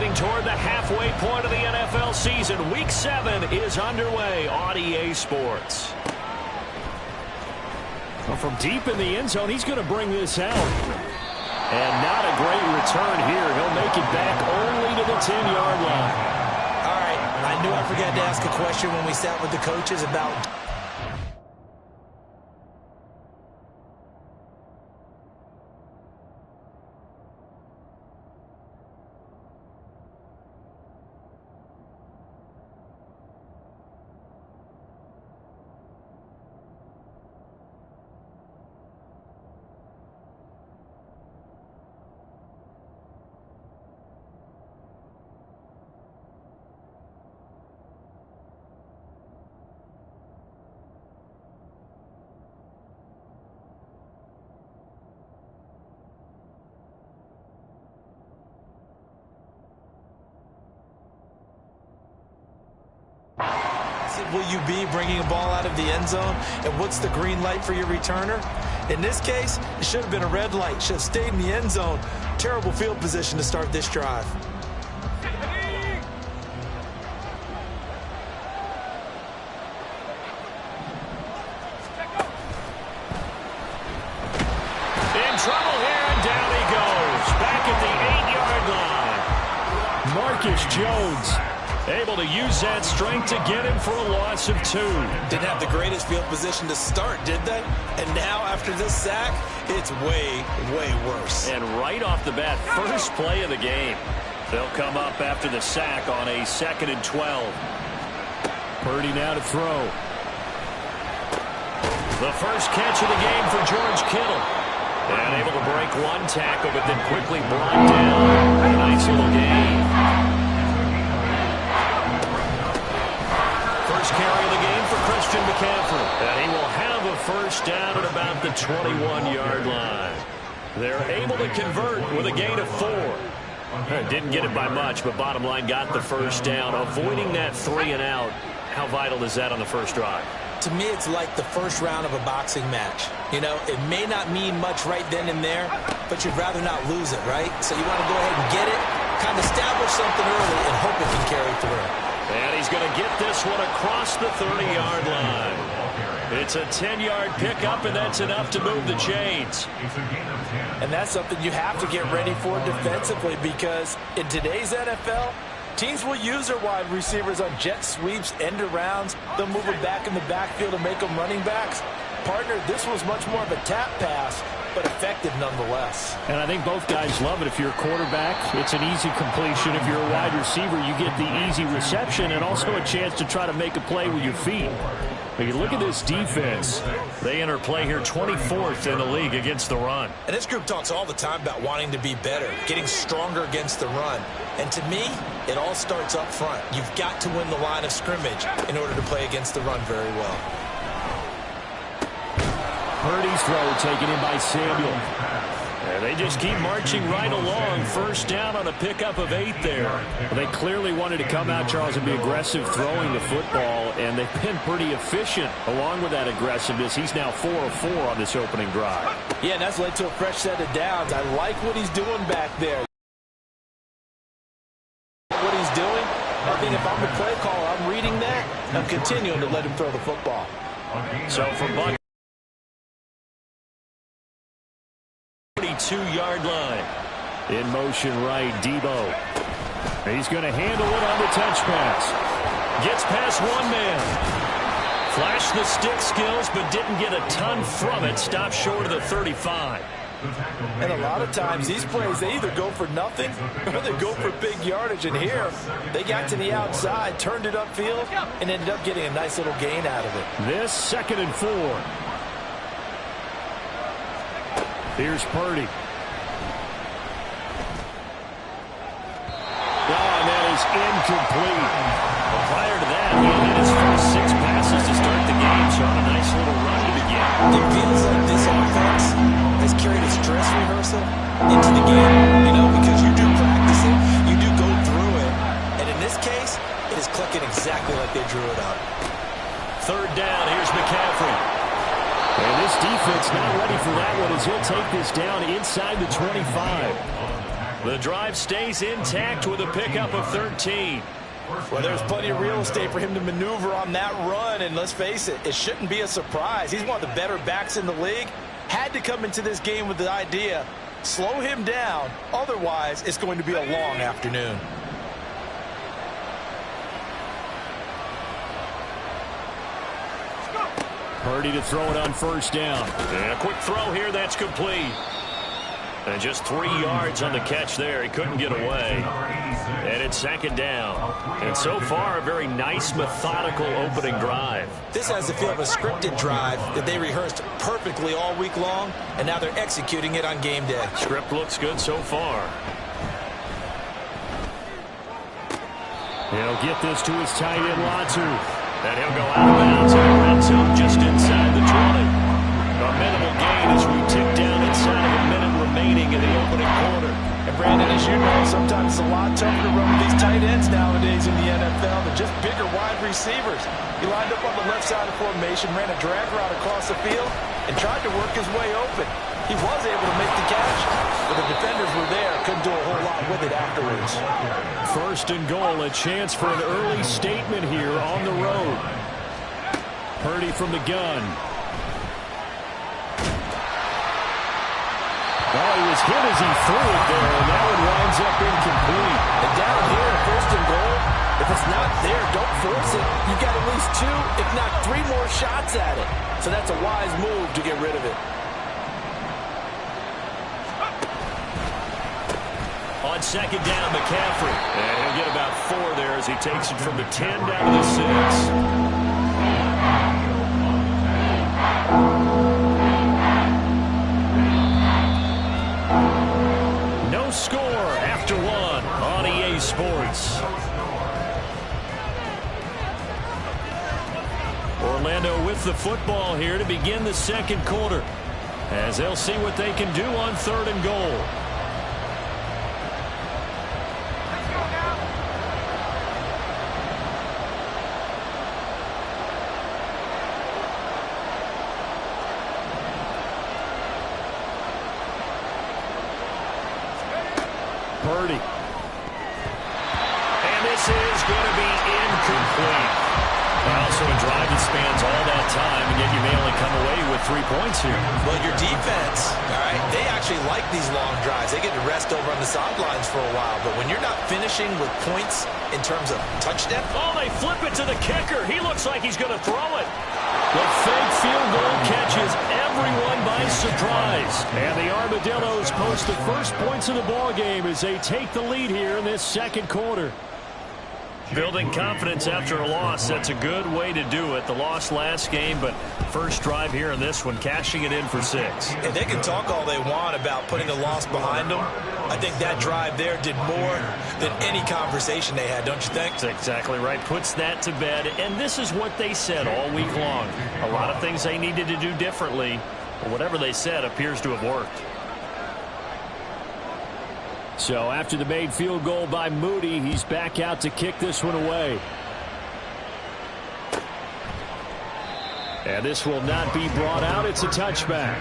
Getting toward the halfway point of the NFL season. Week 7 is underway on EA Sports. Well, from deep in the end zone, he's going to bring this out. And not a great return here. He'll make it back only to the 10-yard line. All right, I knew I forgot to ask a question when we sat with the coaches about... Will you be bringing a ball out of the end zone? And what's the green light for your returner? In this case, it should have been a red light. Should have stayed in the end zone. Terrible field position to start this drive. In trouble here, and down he goes. Back at the 8-yard line. Marcus Jones able to use that strength to get him for a loss of 2. Didn't have the greatest field position to start, did they? And now, after this sack, it's way, way worse. And right off the bat, first play of the game. They'll come up after the sack on a 2nd and 12. Purdy now to throw. The first catch of the game for George Kittle. And able to break one tackle, but then quickly brought down. A nice little gain. First carry of the game for Christian McCaffrey. And he will have a first down at about the 21-yard line. They're able to convert with a gain of 4. Didn't get it by much, but bottom line got the first down. Avoiding that 3 and out. How vital is that on the first drive? To me, it's like the first round of a boxing match. You know, it may not mean much right then and there, but you'd rather not lose it, right? So you want to go ahead and get it, kind of establish something early, and hope it can carry through. And he's going to get this one across the 30-yard line. It's a 10-yard pickup, and that's enough to move the chains. And that's something you have to get ready for defensively, because in today's NFL, teams will use their wide receivers on jet sweeps, end arounds. They'll move them back in the backfield and make them running backs. Partner, this was much more of a tap pass, but effective nonetheless. And I think both guys love it. If you're a quarterback, it's an easy completion. If you're a wide receiver, you get the easy reception and also a chance to try to make a play with your feet. But you look at this defense. They enter play here 24th in the league against the run. And this group talks all the time about wanting to be better, getting stronger against the run. And to me, it all starts up front. You've got to win the line of scrimmage in order to play against the run very well. Purdy's throw taken in by Samuel. And they just keep marching right along. First down on a pickup of 8 there. Well, they clearly wanted to come out, Charles, and be aggressive throwing the football, and they've been pretty efficient along with that aggressiveness. He's now 4 of 4 on this opening drive. Yeah, and that's led to a fresh set of downs. I like what he's doing back there. What he's doing, I think if I'm the play caller, I'm reading that. I'm continuing to let him throw the football. So from Buck, 32-yard line. In motion right, Debo. He's going to handle it on the touch pass. Gets past one man. Flashed the stick skills, but didn't get a ton from it. Stopped short of the 35. And a lot of times, these plays, they either go for nothing or they go for big yardage. And here, they got to the outside, turned it upfield, and ended up getting a nice little gain out of it. This 2nd and 4. Here's Purdy. And that is incomplete. Well, prior to that, he had his first 6 passes to start the game, so on a nice little run to begin. It feels like this offense has carried a stress rehearsal into the game, you know, because you do practice it, you do go through it, and in this case, it is clicking exactly like they drew it up. 3rd down, here's McCaffrey. And this defense not ready for that one as he'll take this down inside the 25. The drive stays intact with a pickup of 13. Well, there's plenty of real estate for him to maneuver on that run, and let's face it, it shouldn't be a surprise. He's one of the better backs in the league. Had to come into this game with the idea, slow him down, otherwise it's going to be a long afternoon. Purdy to throw it on first down. And a quick throw here, that's complete. And just 3 yards on the catch there. He couldn't get away. And it's second down. And so far, a very nice, methodical opening drive. This has the feel of a scripted drive that they rehearsed perfectly all week long, and now they're executing it on game day. Script looks good so far. He'll get this to his tight end, Latu. And he'll go out of bounds in the red zone just inside the 20. A minimal gain as we tick down inside of a minute remaining in the opening quarter. And Brandon, as you know, sometimes it's a lot tougher to run with these tight ends nowadays in the NFL than just bigger wide receivers. He lined up on the left side of formation, ran a drag route across the field, and tried to work his way open. He was able to make the catch, but the defenders were there, couldn't do a whole lot with it afterwards. First and goal, a chance for an early statement here on the road. Purdy from the gun. Oh, he was hit as he threw it there, and that one winds up incomplete. And down here, first and goal, if it's not there, don't force it. You've got at least 2, if not 3 more shots at it. So that's a wise move to get rid of it. On second down, McCaffrey. And he'll get about 4 there as he takes it from the 10 down to the 6. No score after 1 on EA Sports. Orlando with the football here to begin the second quarter, as they'll see what they can do on third and goal. Purdy. And this is going to be incomplete. Also a drive that spans all that time, and yet you may only come away with 3 points here. Well, your defense, all right, they actually like these long drives. They get to rest over on the sidelines for a while, but when you're not finishing with points in terms of touchdown. Oh, they flip it to the kicker. He looks like he's going to throw it. The fake field goal catches everyone by surprise. And the Armadillos post the first points of the ball game as they take the lead here in this second quarter. Building confidence after a loss, that's a good way to do it. The loss last game, but first drive here in this one, cashing it in for 6. And they can talk all they want about putting the loss behind them. I think that drive there did more than any conversation they had, don't you think? That's exactly right. Puts that to bed. And this is what they said all week long. A lot of things they needed to do differently, but whatever they said appears to have worked. So after the made field goal by Moody, he's back out to kick this one away. And this will not be brought out. It's a touchback.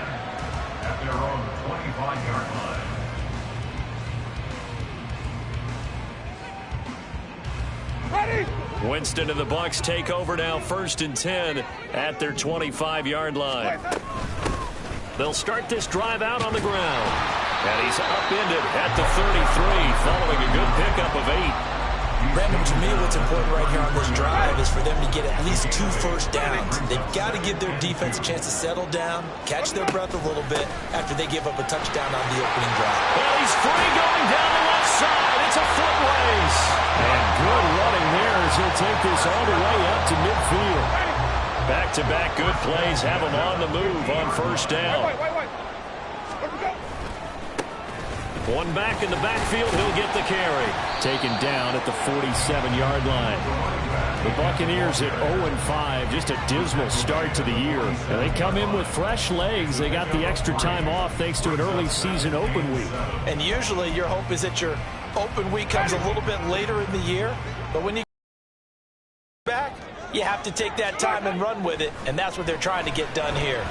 At their own 25-yard line. Ready? Winston and the Bucs take over now, 1st and 10 at their 25-yard line. They'll start this drive out on the ground. And he's upended at the 33, following a good pickup of 8. Brandon, to me, what's important right here on this drive is for them to get at least 2 first downs. They've got to give their defense a chance to settle down, catch their breath a little bit after they give up a touchdown on the opening drive. Well, he's free going down the left side. It's a foot race. And good running there as he'll take this all the way up to midfield. Back-to-back good plays have him on the move on first down. One back in the backfield, he'll get the carry. Taken down at the 47-yard line. The Buccaneers at 0-5, just a dismal start to the year. And they come in with fresh legs. They got the extra time off thanks to an early season open week. And usually your hope is that your open week comes a little bit later in the year. But when you get back, you have to take that time and run with it. And that's what they're trying to get done here.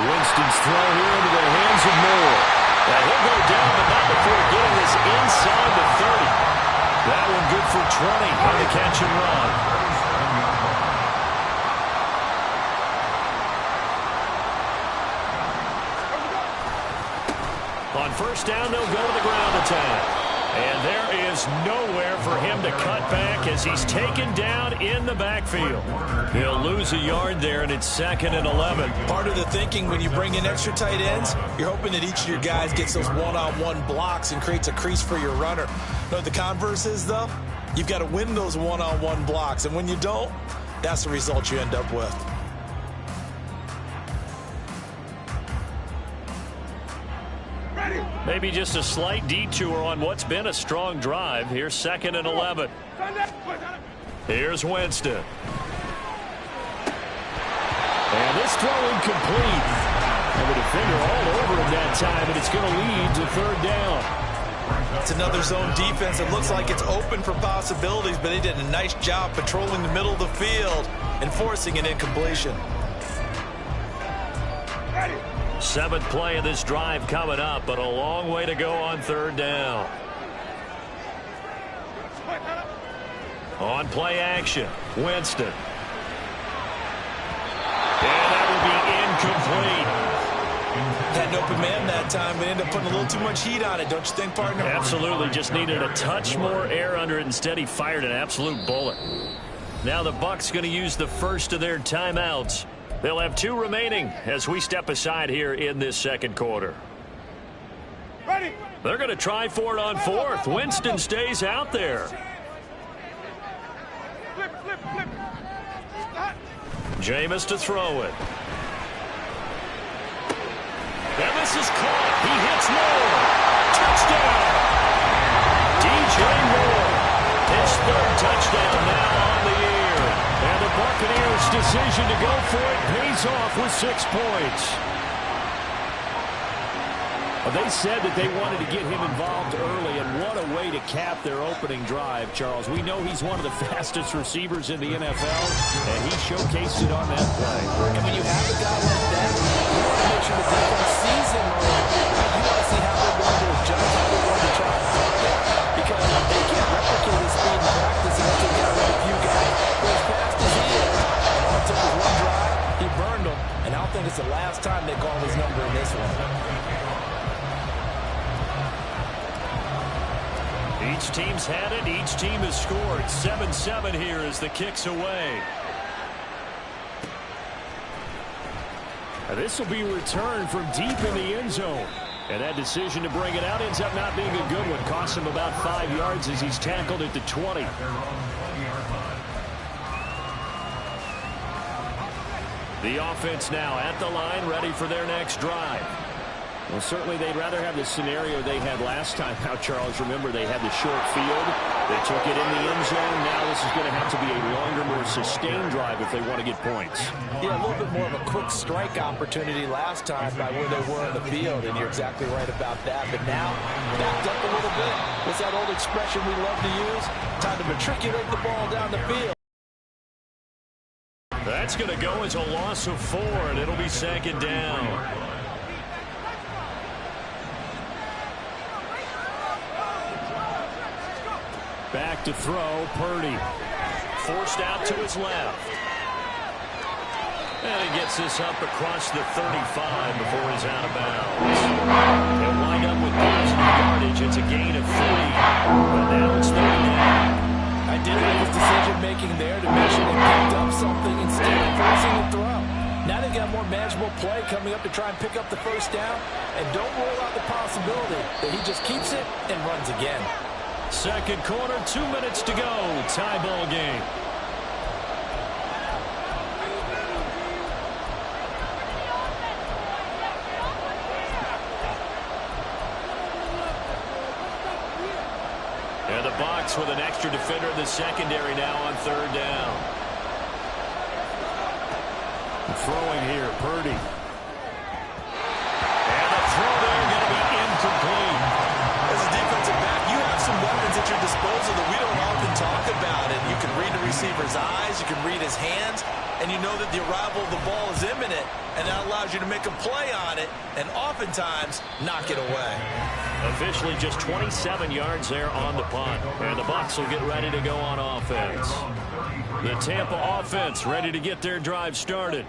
Winston's throw here into the hands of Moore. Now he'll go down, but not before getting this inside the 30. That one good for 20 on the catch and run. On first down, they'll go to the ground attack. And there is nowhere for him to cut back as he's taken down in the backfield. He'll lose a yard there, and it's 2nd and 11. Part of the thinking when you bring in extra tight ends, you're hoping that each of your guys gets those one-on-one blocks and creates a crease for your runner. Know what the converse is, though? You've got to win those one-on-one blocks, and when you don't, that's the result you end up with. Maybe just a slight detour on what's been a strong drive. Here's 2nd and 11. Here's Winston. And this throw incomplete. And the defender all over him that time, and it's going to lead to 3rd down. It's another zone defense. It looks like it's open for possibilities, but they did a nice job patrolling the middle of the field and forcing an incompletion. 7th play of this drive coming up, but a long way to go on 3rd down. On play action, Winston. And that will be incomplete. Had an open man that time, but ended up putting a little too much heat on it, don't you think, partner? Absolutely, just needed a touch more air under it. Instead, he fired an absolute bullet. Now the Bucs going to use the first of their timeouts. They'll have 2 remaining as we step aside here in this 2nd quarter. Ready. They're going to try for it on 4th. Winston stays out there. Flip. Jameis to throw it. And this is caught. He hits Moore. Touchdown. DJ Moore. His 3rd touchdown now on the year. And the Buccaneers' decision to go for it pays off with 6 points. They said that they wanted to get him involved early, and what a way to cap their opening drive, Charles. We know he's one of the fastest receivers in the NFL, and he showcased it on that play. And when you have a guy like that, you want to make sure the defense sees him early. You want to see how they're going to adjust, how they're going to try to stop it, because they can't replicate his speed in practice unless they get rid of a few guys. But as fast as he is, all it took was one drive, he burned them, and I don't think it's the last time they call his number in this one. Each team's had it. Each team has scored. 7-7 here as the kick's away. This will be returned from deep in the end zone. And that decision to bring it out ends up not being a good one. Costs him about 5 yards as he's tackled at the 20. The offense now at the line, ready for their next drive. Well, certainly they'd rather have the scenario they had last time. Now, Charles, remember, they had the short field. They took it in the end zone. Now this is going to have to be a longer, more sustained drive if they want to get points. Yeah, a little bit more of a quick strike opportunity last time by where they were on the field, and you're exactly right about that. But now, backed up a little bit. What's that old expression we love to use? Time to matriculate the ball down the field. That's going to go as a loss of 4, and it'll be 2nd down. Back to throw, Purdy. Forced out to his left. And he gets this up across the 35 before he's out of bounds. He'll wind up with positive yardage. It's a gain of 3. But now it's 3rd down. I did like his decision-making there to make sure they picked up something instead of forcing the throw. Now they've got more manageable play coming up to try and pick up the 1st down. And don't rule out the possibility that he just keeps it and runs again. 2nd quarter, 2 minutes to go. Tie ball game. And the Bucs with an extra defender in the secondary now on 3rd down. Throwing here, Purdy. And the throw there going to be incomplete. As a defensive back, you have some weapons at your disposal that we don't often talk about, and you can read the receiver's eyes, you can read his hands, and you know that the arrival of the ball is imminent, and that allows you to make a play on it and oftentimes knock it away. Officially just 27 yards there on the punt. And the Bucs will get ready to go on offense. The Tampa offense ready to get their drive started.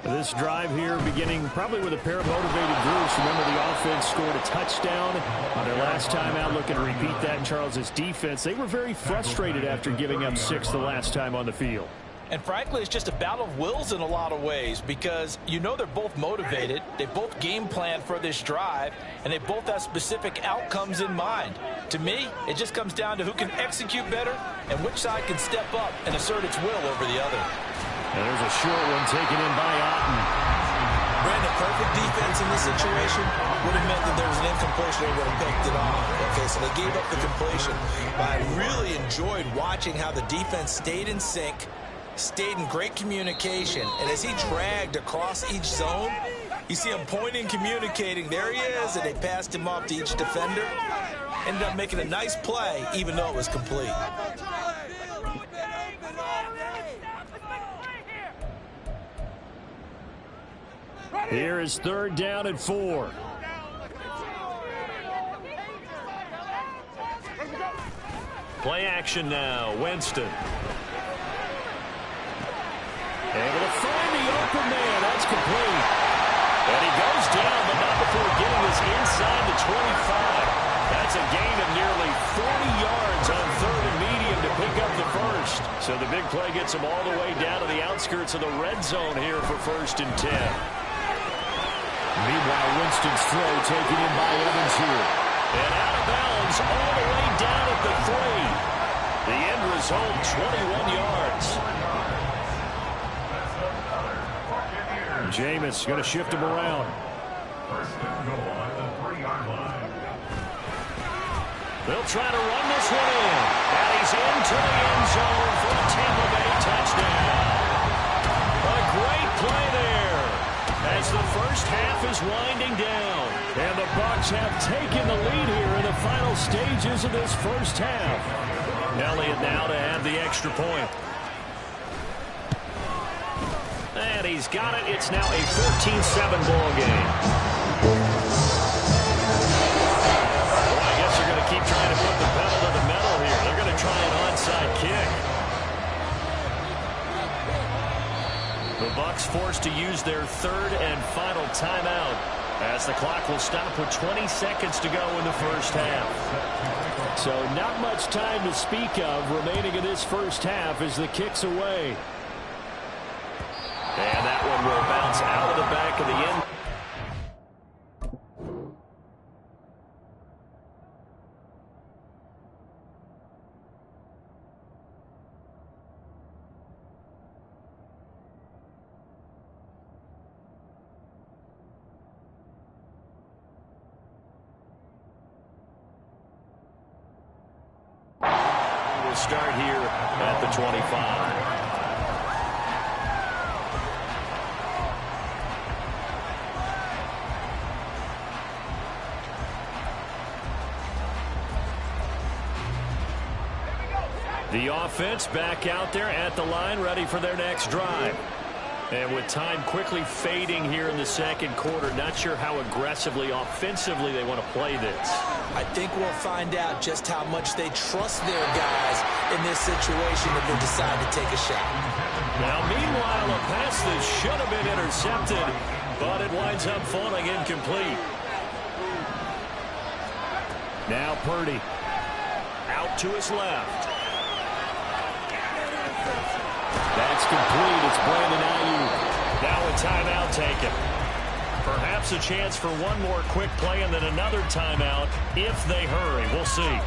This drive here beginning probably with a pair of motivated groups. Remember, the offense scored a touchdown on their last time out. Looking to repeat that in Charles' defense. They were very frustrated after giving up 6 the last time on the field. And frankly, it's just a battle of wills in a lot of ways because you know they're both motivated. They both game plan for this drive, and they both have specific outcomes in mind. To me, it just comes down to who can execute better and which side can step up and assert its will over the other. And there's a short one taken in by Otten. Brandon, perfect defense in this situation would have meant that there was an incompletion. They would have picked it off. Okay, so they gave up the completion. But I really enjoyed watching how the defense stayed in sync, stayed in great communication, and as he dragged across each zone, you see him pointing, communicating. There he is, and they passed him off to each defender. Ended up making a nice play, even though it was complete. Here is 3rd down and 4. Play action now. Winston. Able to find the open man. That's complete. And he goes down, but not before getting us inside the 25. That's a gain of nearly 40 yards on 3rd and medium to pick up the first. So the big play gets him all the way down to the outskirts of the red zone here for 1st and 10. Meanwhile, Winston's throw taken in by Evans here. And out of bounds all the way down at the 3. The end result, 21 yards. Jameis going to shift him around. They'll try to run this one in. And he's into the end zone for a Tampa Bay touchdown. A great play there as the first half is winding down. And the Bucs have taken the lead here in the final stages of this first half. Elliott now to add the extra point. And he's got it. It's now a 14-7 ball game. Well, I guess they're going to keep trying to put the pedal to the metal here. They're going to try an onside kick. The Bucs forced to use their 3rd and final timeout as the clock will stop with 20 seconds to go in the first half. So not much time to speak of remaining in this first half as the kick's away. And that one will bounce out of the back of the end. We'll start here at the 25. The offense back out there at the line, ready for their next drive. And with time quickly fading here in the second quarter, not sure how aggressively, offensively they want to play this. I think we'll find out just how much they trust their guys in this situation if they decide to take a shot. Now, meanwhile, a pass that should have been intercepted, but it winds up falling incomplete. Now Purdy out to his left. That's complete. It's Brandon Ayuk. Now a timeout taken. Perhaps a chance for one more quick play and then another timeout if they hurry. We'll see.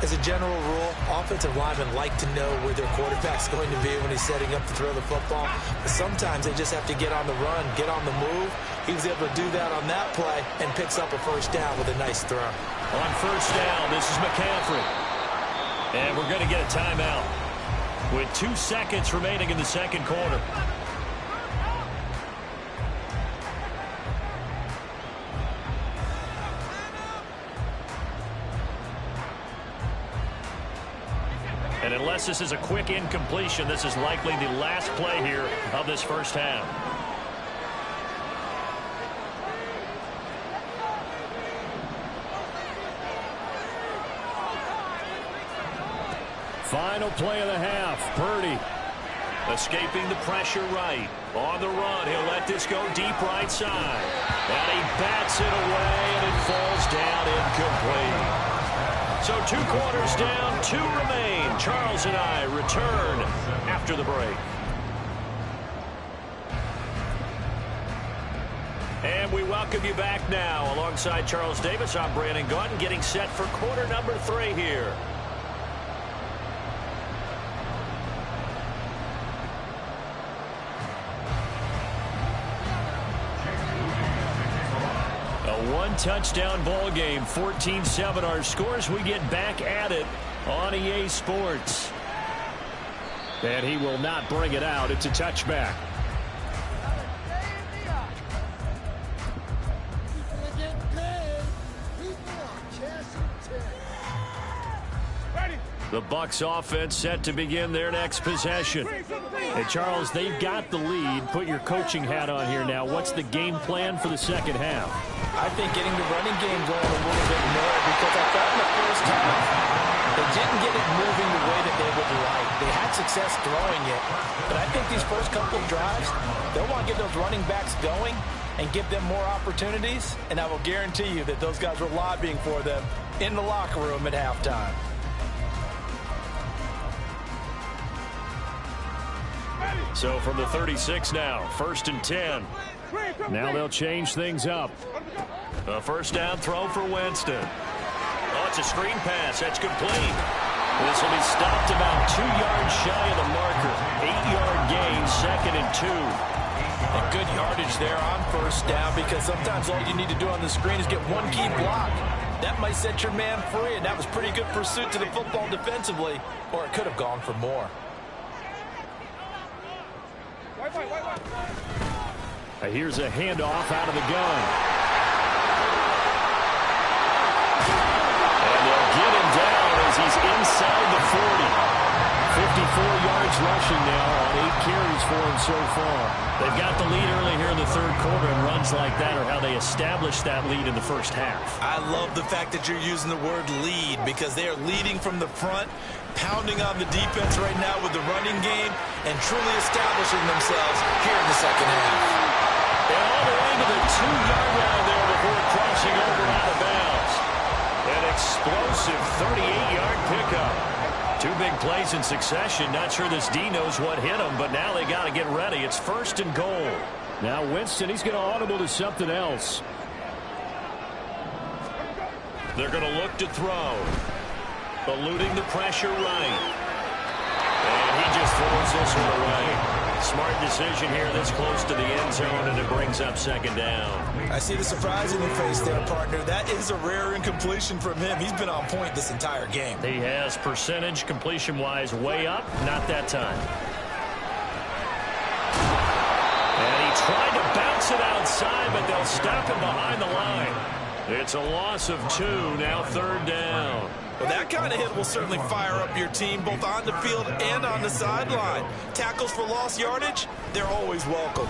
As a general rule, offensive linemen like to know where their quarterback's going to be when he's setting up to throw the football. But sometimes they just have to get on the run, get on the move. He was able to do that on that play and picks up a first down with a nice throw. On first down, this is McCaffrey. And we're going to get a timeout with 2 seconds remaining in the second quarter. And unless Unless this is a quick incompletion, this is likely the last play here of this first half. Final play of the half. Purdy escaping the pressure right. On the run, he'll let this go deep right side. And he bats it away, and it falls down incomplete. So 2 quarters down, 2 remain. Charles and I return after the break. And we welcome you back now. Alongside Charles Davis, I'm Brandon Gaudin, getting set for quarter number 3 here. One-touchdown ball game, 14-7 our scores. We get back at it on EA Sports. And he will not bring it out. It's a touchback. The Bucs offense set to begin their next possession. And Charles, they've got the lead. Put your coaching hat on here now. What's the game plan for the second half? I think getting the running game going a little bit more, because I thought in the first half they didn't get it moving the way that they would like. They had success throwing it, but I think these first couple of drives, they'll want to get those running backs going and give them more opportunities, and I will guarantee you that those guys were lobbying for them in the locker room at halftime. So from the 36 now, 1st and 10. Now they'll change things up. A first down throw for Winston. Oh, it's a screen pass. That's complete. This will be stopped about 2 yards shy of the marker. 8-yard gain, 2nd and 2. And good yardage there on first down, because sometimes all you need to do on the screen is get one key block. That might set your man free, and that was pretty good pursuit to the football defensively, or it could have gone for more. Here's a handoff out of the gun. And they'll get him down as he's inside the 40. 54 yards rushing now on 8 carries for him so far. They've got the lead early here in the third quarter, and runs like that are how they established that lead in the first half. I love the fact that you're using the word lead, because they are leading from the front, pounding on the defense right now with the running game, and truly establishing themselves here in the second half. And all the way to the 2-yard line there before crossing over out of bounds. An explosive 38-yard pickup. 2 big plays in succession. Not sure this D knows what hit him, but now they got to get ready. It's 1st and goal. Now Winston, he's going to audible to something else. They're going to look to throw. Eluding the pressure right. And he just throws this one away. Smart decision here this close to the end zone, and it brings up 2nd down. I see the surprise in your face there, partner. That is a rare incompletion from him. He's been on point this entire game. He has percentage completion-wise way up. Not that time. And he tried to bounce it outside, but they'll stop him behind the line. It's a loss of 2, now 3rd down. Well, that kind of hit will certainly fire up your team, both on the field and on the sideline. Tackles for lost yardage, they're always welcome.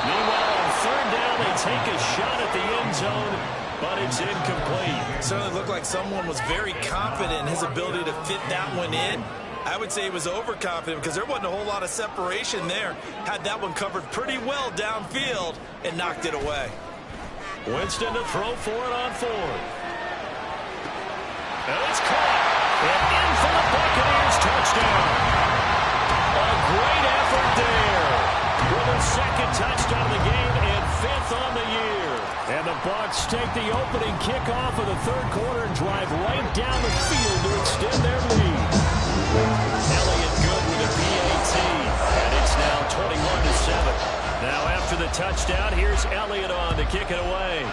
Meanwhile, on 3rd down, they take a shot at the end zone, but it's incomplete. It certainly looked like someone was very confident in his ability to fit that one in. I would say he was overconfident, because there wasn't a whole lot of separation there. Had that one covered pretty well downfield and knocked it away. Winston to throw for it on 4th. And it's caught. And in for the Buccaneers touchdown. A great effort there. With a 2nd touchdown of the game and 5th on the year. And the Bucs take the opening kickoff of the third quarter and drive right down the field to extend their lead. Elliott good with a PAT. And it's now 21-7. Now after the touchdown, here's Elliott on to kick it away.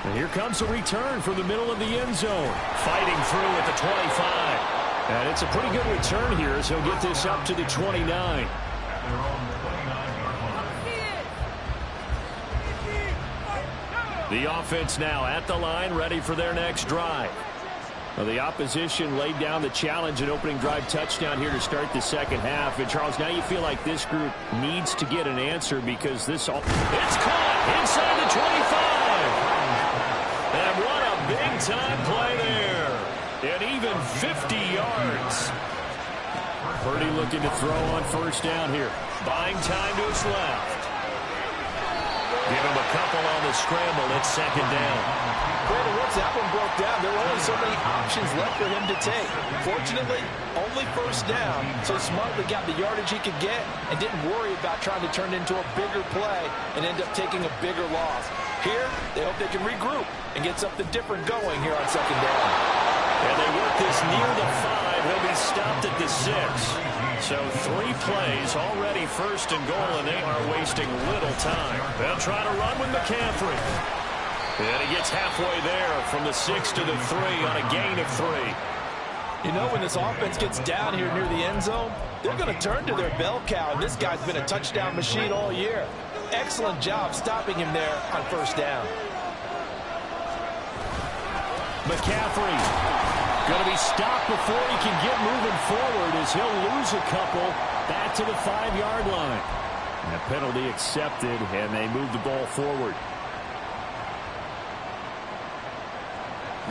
And here comes a return from the middle of the end zone. Fighting through at the 25. And it's a pretty good return here, as he'll get this up to the 29. The offense now at the line, ready for their next drive. Well, the opposition laid down the challenge and opening drive touchdown here to start the second half. And, Charles, now you feel like this group needs to get an answer because this all... It's caught inside the 25. And what a big-time play there. And even 50 yards. Purdy looking to throw on first down here. Buying time to his left. Give him a couple on the scramble. It's second down. Brandon, once that one broke down, there were only so many options left for him to take. Fortunately, only first down, so smartly got the yardage he could get and didn't worry about trying to turn it into a bigger play and end up taking a bigger loss. Here, they hope they can regroup and get something different going here on second down. And they work this near the 5. He'll be stopped at the 6. So 3 plays already first and goal, and they are wasting little time. They'll try to run with McCaffrey. And he gets halfway there from the 6 to the 3 on a gain of 3. You know, when this offense gets down here near the end zone, they're going to turn to their bell cow, and this guy's been a touchdown machine all year. Excellent job stopping him there on first down. McCaffrey going to be stopped before he can get moving forward as he'll lose a couple back to the 5-yard line. And a penalty accepted, and they move the ball forward.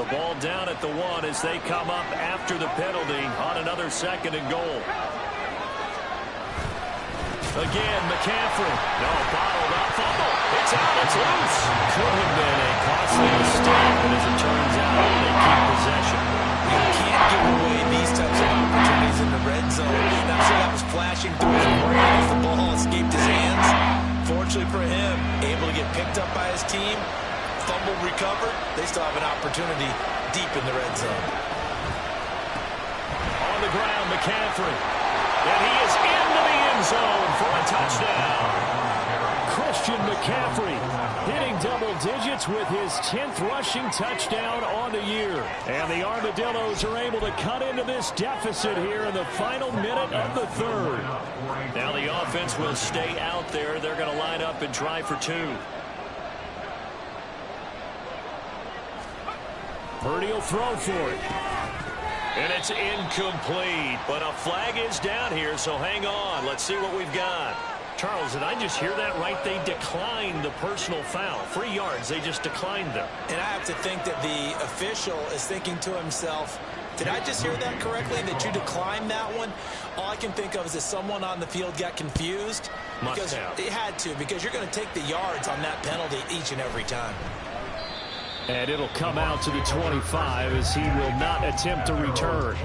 The ball down at the 1 as they come up after the penalty on another second and goal. Again, McCaffrey. No, bottled up. Fumble. It's out. It's loose. Could have been a costly mistake, but as it turns out, they keep possession. You can't give away these types of opportunities in the red zone. Not sure that was flashing through his brain as the ball escaped his hands. Fortunately for him, able to get picked up by his team. Fumble recovered. They still have an opportunity deep in the red zone. On the ground, McCaffrey. And he is into the end zone for a touchdown. Christian McCaffrey hitting double digits with his 10th rushing touchdown on the year. And the Armadillos are able to cut into this deficit here in the final minute of the 3rd. Now the offense will stay out there. They're going to line up and try for 2. Purdy will throw for it. And it's incomplete, but a flag is down here, so hang on. Let's see what we've got. Charles, did I just hear that right? They declined the personal foul. 3 yards, they just declined them. And I have to think that the official is thinking to himself, did I just hear that correctly, that you declined that one? All I can think of is that someone on the field got confused. Must have. They had to, because you're going to take the yards on that penalty each and every time. And it'll come out to the 25 as he will not attempt to return.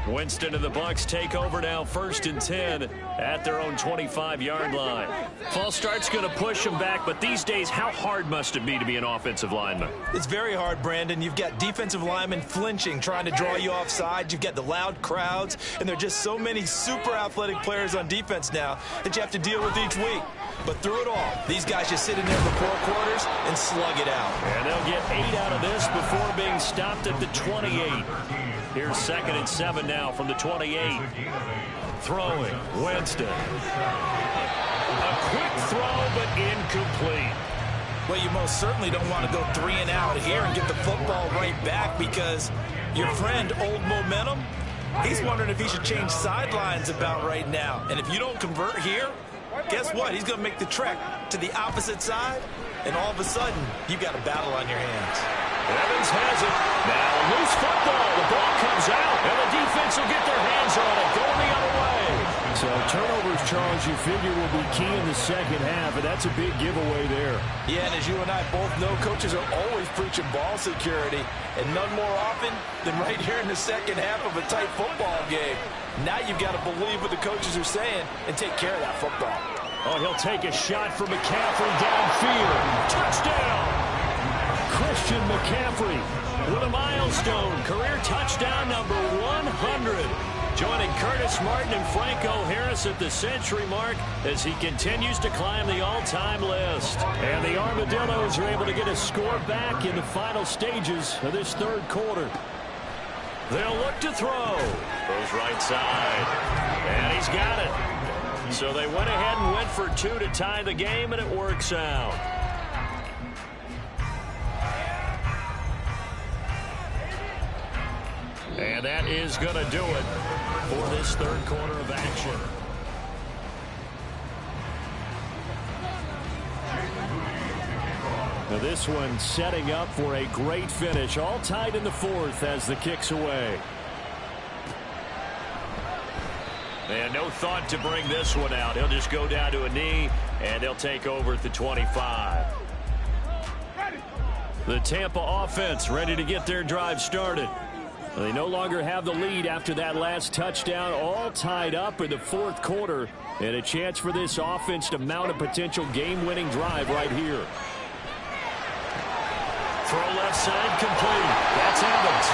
Winston and the Bucs take over now, 1st and 10 at their own 25-yard line. False start's going to push them back, but these days, how hard must it be to be an offensive lineman? It's very hard, Brandon. You've got defensive linemen flinching, trying to draw you offside. You've got the loud crowds, and there are just so many super athletic players on defense now that you have to deal with each week. But through it all, these guys just sit in there for 4 quarters and slug it out. And they'll get 8 out of this before being stopped at the 28. Here's 2nd and 7 now from the 28. Throwing, Winston. A quick throw, but incomplete. Well, you most certainly don't want to go 3 and out here and get the football right back, because your friend, Old Momentum, he's wondering if he should change sidelines about right now. And if you don't convert here, guess what? He's going to make the trek to the opposite side, and all of a sudden, you've got a battle on your hands. Evans has it. Now a loose football. The ball comes out, and the defense will get their hands on it, going the other way. So turnovers, Charles, you figure will be key in the second half, and that's a big giveaway there. Yeah, and as you and I both know, coaches are always preaching ball security, and none more often than right here in the second half of a tight football game. Now you've got to believe what the coaches are saying and take care of that football. Oh, he'll take a shot for McCaffrey downfield. Touchdown! Christian McCaffrey with a milestone career touchdown number 100. Joining Curtis Martin and Franco Harris at the century mark as he continues to climb the all-time list. And the Armadillos are able to get a score back in the final stages of this 3rd quarter. They'll look to throw. Goes right side. And he's got it. So they went ahead and went for two to tie the game, and it works out. And that is going to do it for this third quarter of action. Now this one setting up for a great finish. All tied in the fourth as the kick's away. And no thought to bring this one out. He'll just go down to a knee, and they'll take over at the 25. The Tampa offense ready to get their drive started. They no longer have the lead after that last touchdown. All tied up in the fourth quarter. And a chance for this offense to mount a potential game-winning drive right here. Throw left side complete. That's Evans.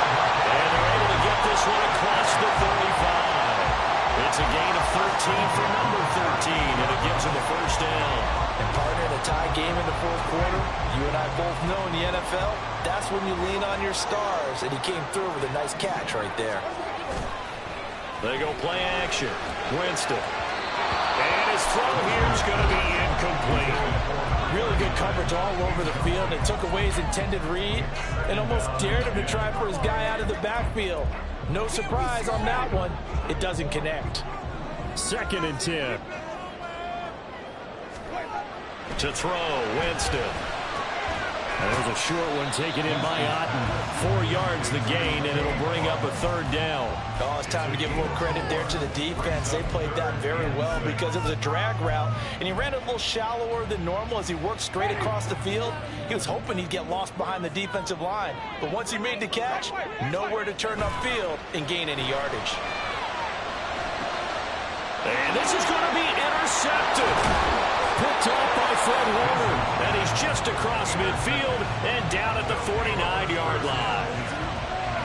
And they're able to get this one across the 35. It's a gain of 13 for number 13, and it gives him a first down. And partner, in a tie game in the fourth quarter, you and I both know in the NFL, that's when you lean on your stars, and he came through with a nice catch right there. They go play action. Winston. And his throw here is going to be incomplete. Really good coverage all over the field. It took away his intended read and almost dared him to try for his guy out of the backfield. No surprise on that one. It doesn't connect. 2nd and 10. To throw, Winston. There's a short one taken in by Otten. 4 yards the gain, and it'll bring up a third down. Oh, it's time to give a little credit there to the defense. They played that very well because it was a drag route, and he ran a little shallower than normal as he worked straight across the field. He was hoping he'd get lost behind the defensive line, but once he made the catch, nowhere to turn upfield and gain any yardage. And this is going to be intercepted. Picked up by Fred Warner, and he's just across midfield and down at the 49-yard line.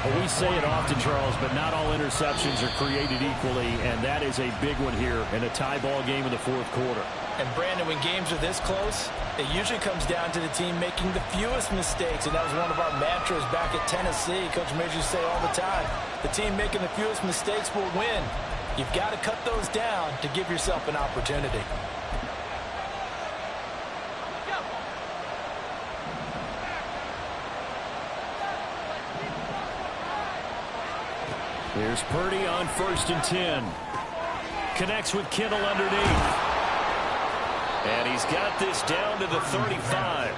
Well, we say it often, Charles, but not all interceptions are created equally, and that is a big one here in a tie ball game in the fourth quarter. And, Brandon, when games are this close, it usually comes down to the team making the fewest mistakes, and that was one of our mantras back at Tennessee. Coach Major used to say all the time, the team making the fewest mistakes will win. You've got to cut those down to give yourself an opportunity. Here's Purdy on 1st and 10. Connects with Kittle underneath. And he's got this down to the 35.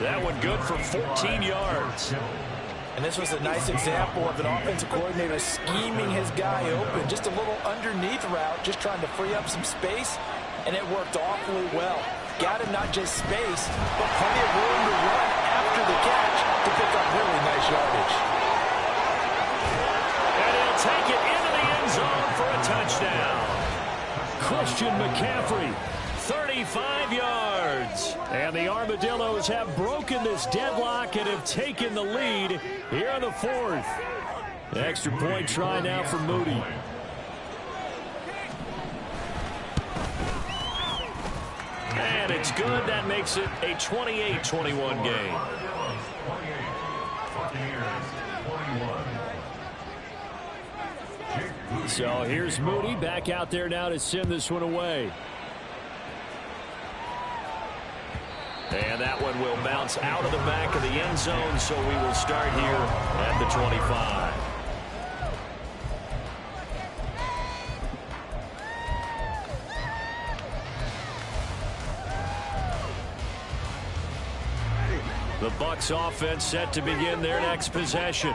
That one good for 14 yards. And this was a nice example of an offensive coordinator scheming his guy open. Just a little underneath route, just trying to free up some space. And it worked awfully well. Got him not just space, but plenty of room to run after the catch to pick up really nice yardage. Take it into the end zone for a touchdown. Christian McCaffrey, 35 yards. And the Armadillos have broken this deadlock and have taken the lead here in the fourth. Extra point try now for Moody. And it's good. That makes it a 28-21 game. So here's Moody back out there now to send this one away. And that one will bounce out of the back of the end zone, so we will start here at the 25. The Bucs offense set to begin their next possession.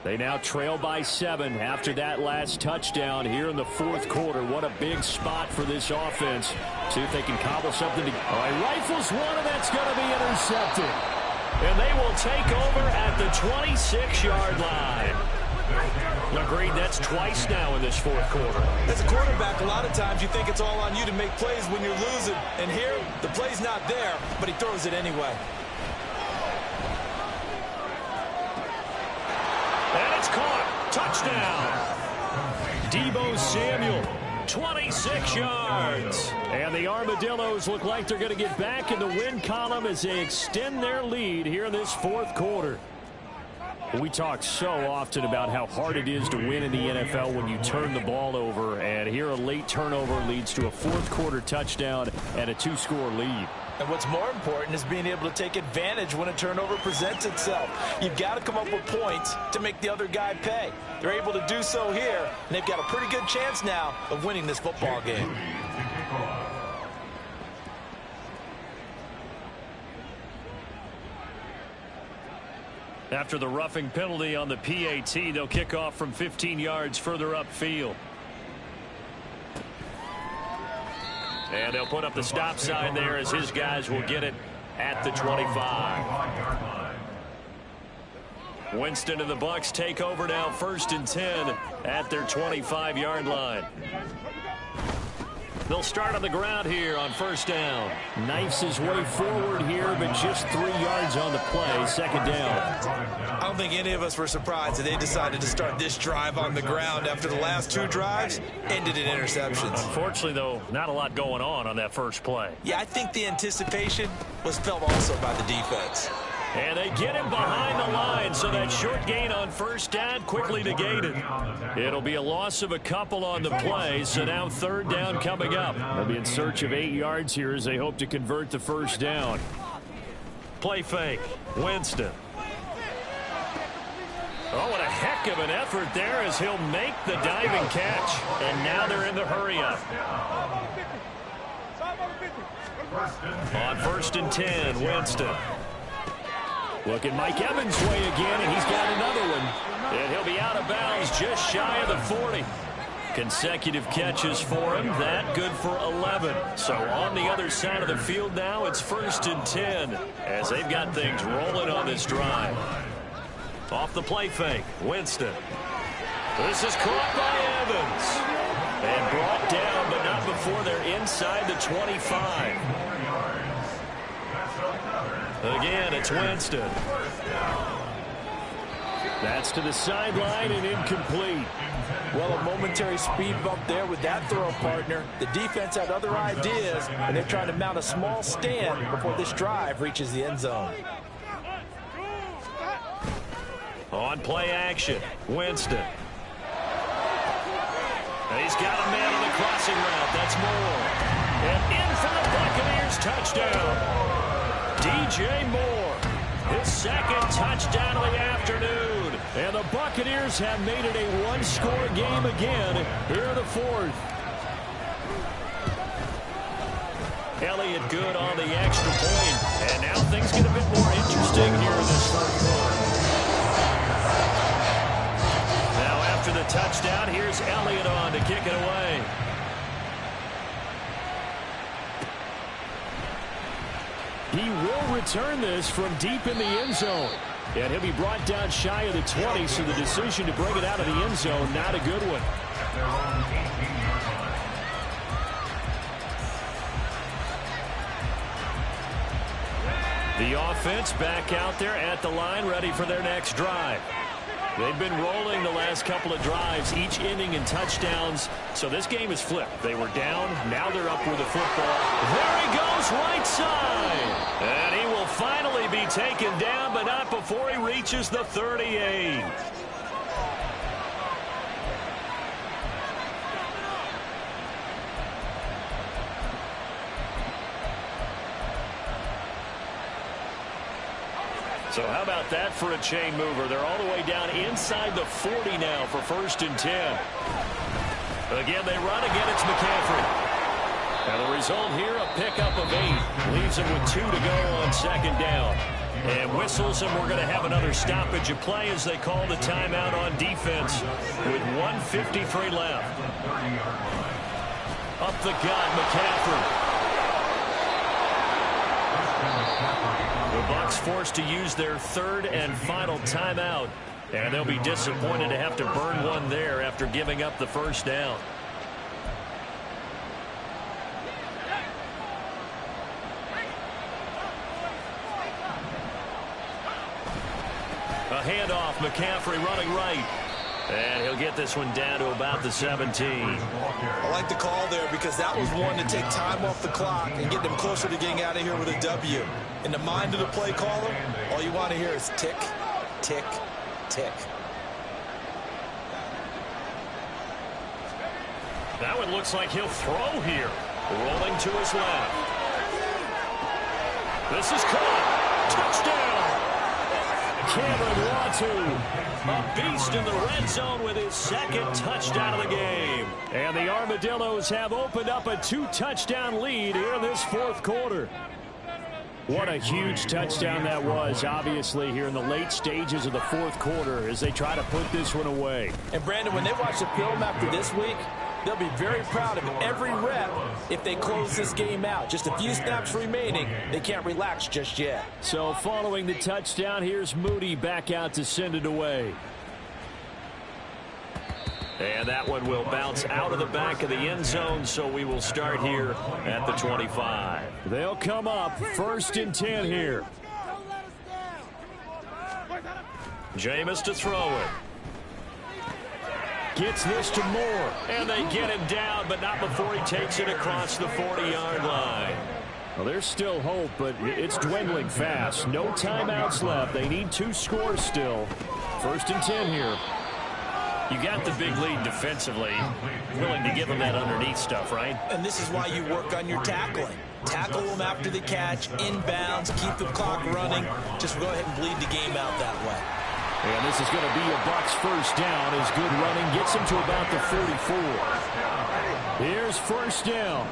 They now trail by 7 after that last touchdown here in the fourth quarter. What a big spot for this offense. See if they can cobble something together. All right, rifles one, and that's going to be intercepted. And they will take over at the 26-yard line. Agreed, that's twice now in this fourth quarter. As a quarterback, a lot of times you think it's all on you to make plays when you're losing. And here, the play's not there, but he throws it anyway. And it's caught. Touchdown. Deebo Samuel, 26 yards. And the Armadillos look like they're going to get back in the win column as they extend their lead here in this fourth quarter. We talk so often about how hard it is to win in the NFL when you turn the ball over, and here a late turnover leads to a fourth-quarter touchdown and a two-score lead. And what's more important is being able to take advantage when a turnover presents itself. You've got to come up with points to make the other guy pay. They're able to do so here, and they've got a pretty good chance now of winning this football game. After the roughing penalty on the PAT, they'll kick off from 15 yards further upfield. And they'll put up the stop sign there as his guys will get it at the 25. Winston and the Bucs take over now, 1st and 10 at their 25-yard line. They'll start on the ground here on 1st down. Knifes his way forward here, but just 3 yards on the play, 2nd down. I don't think any of us were surprised that they decided to start this drive on the ground after the last 2 drives ended in interceptions. Unfortunately, though, not a lot going on that first play. Yeah, I think the anticipation was felt also by the defense. And they get him behind the line, so that short gain on 1st down quickly negated. It'll be a loss of a couple on the play, so now 3rd down coming up. They'll be in search of 8 yards here as they hope to convert the 1st down. Play fake. Winston. Oh, what a heck of an effort there as he'll make the diving catch. And now they're in the hurry-up. On 1st and 10, Winston. Look at Mike Evans' way again, and he's got another one. And he'll be out of bounds just shy of the 40. Consecutive catches for him. That good for 11. So on the other side of the field now, it's 1st and 10 as they've got things rolling on this drive. Off the play fake, Winston. This is caught by Evans. And brought down, but not before they're inside the 25. Again, it's Winston. That's to the sideline and incomplete. Well, a momentary speed bump there with that throw, partner. The defense had other ideas, and they're trying to mount a small stand before this drive reaches the end zone. On play action, Winston. And he's got a man on the crossing route. That's Moore. And in for the Buccaneers touchdown. DJ Moore, his 2nd touchdown of the afternoon. And the Buccaneers have made it a one-score game again here in the 4th. Elliott good on the extra point. And now things get a bit more interesting here in this 4th quarter. Now after the touchdown, here's Elliott on to kick it away. He will return this from deep in the end zone. And he'll be brought down shy of the 20, so the decision to bring it out of the end zone, not a good one. The offense back out there at the line, ready for their next drive. They've been rolling the last couple of drives, each ending in touchdowns. So this game is flipped. They were down. Now they're up with the football. There he goes, right side. And he will finally be taken down, but not before he reaches the 38. So how about that for a chain mover? They're all the way down inside the 40 now for 1st and 10. Again, they run. Again, it's McCaffrey. And the result here, a pickup of 8. Leaves them with 2 to go on 2nd down. And whistles, and we're going to have another stoppage of play as they call the timeout on defense with 1:53 left. Up the gut, McCaffrey. The Bucs forced to use their 3rd and final timeout, and they'll be disappointed to have to burn one there after giving up the 1st down. A handoff, McCaffrey running right. And he'll get this one down to about the 17. I like the call there because that was one to take time off the clock and get them closer to getting out of here with a W. In the mind of the play caller, all you want to hear is tick, tick, tick. That one looks like he'll throw here. Rolling to his left. This is caught. Touchdown. Cameron Latu, a beast in the red zone with his second touchdown of the game. And the Armadillos have opened up a 2-touchdown lead here in this fourth quarter. What a huge touchdown that was, obviously, here in the late stages of the fourth quarter as they try to put this one away. And, Brandon, when they watch the film after this week, they'll be very proud of every rep if they close this game out. Just a few snaps remaining. They can't relax just yet. So following the touchdown, here's Moody back out to send it away. And that one will bounce out of the back of the end zone, so we will start here at the 25. They'll come up 1st and 10 here. Jameis to throw it. Gets this to Moore, and they get him down, but not before he takes it across the 40-yard line. Well, there's still hope, but it's dwindling fast. No timeouts left. They need 2 scores still. 1st and 10 here. You got the big lead defensively. Willing to give them that underneath stuff, right? And this is why you work on your tackling. Tackle them after the catch, inbounds, keep the clock running. Just go ahead and bleed the game out that way. And this is going to be a Bucs first down as good running gets him to about the 44. Here's first down.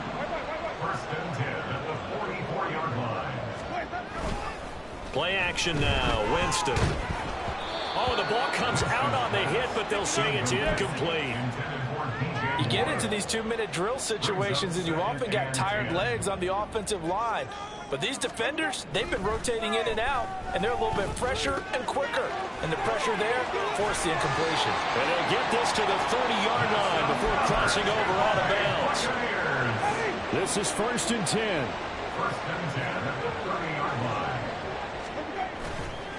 Play action now. Winston. Oh, the ball comes out on the hit, but they'll say it's incomplete. You get into these 2-minute drill situations, and you've often got tired legs on the offensive line. But these defenders, they've been rotating in and out, and they're a little bit fresher and quicker. And the pressure there forced the incompletion. And they'll get this to the 30-yard line before crossing over out of bounds. This is 1st and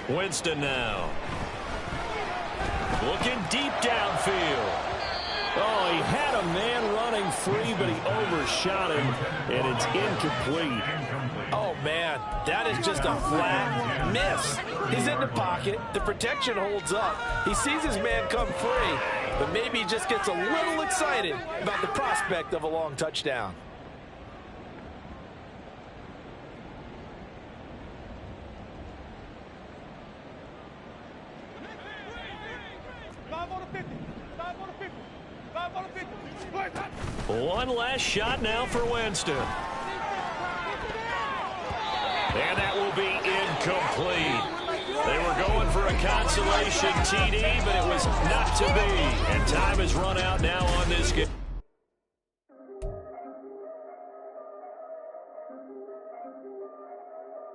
10. Winston now. Looking deep downfield. Oh, he had a man running free, but he overshot him, and it's incomplete. Oh, man, that is just a flat miss. He's in the pocket. The protection holds up. He sees his man come free, but maybe he just gets a little excited about the prospect of a long touchdown. One last shot now for Winston. And that will be incomplete. They were going for a consolation TD, but it was not to be. And time has run out now on this game.